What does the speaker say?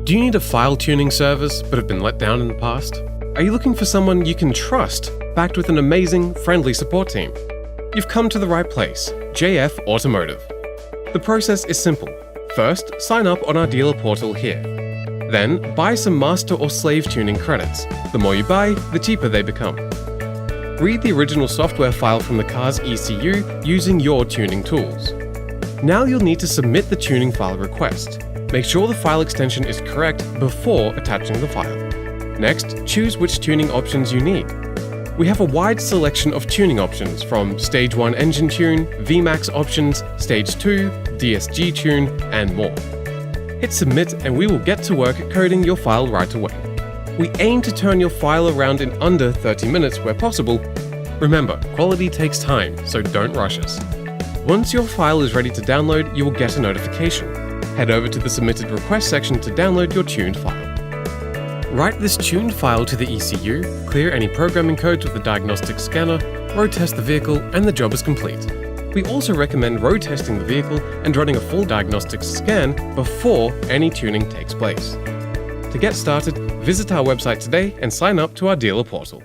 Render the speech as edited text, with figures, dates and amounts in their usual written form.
Do you need a file tuning service but have been let down in the past? Are you looking for someone you can trust, backed with an amazing, friendly support team? You've come to the right place, JF Automotive. The process is simple. First, sign up on our dealer portal here. Then, buy some master or slave tuning credits. The more you buy, the cheaper they become. Read the original software file from the car's ECU using your tuning tools. Now you'll need to submit the tuning file request. Make sure the file extension is correct before attaching the file. Next, choose which tuning options you need. We have a wide selection of tuning options from Stage 1 engine tune, VMAX options, Stage 2, DSG tune, and more. Hit submit and we will get to work coding your file right away. We aim to turn your file around in under 30 minutes where possible. Remember, quality takes time, so don't rush us. Once your file is ready to download, you will get a notification. Head over to the submitted request section to download your tuned file. Write this tuned file to the ECU, clear any programming codes with the diagnostic scanner, road test the vehicle, and the job is complete. We also recommend road testing the vehicle and running a full diagnostics scan before any tuning takes place. To get started, visit our website today and sign up to our dealer portal.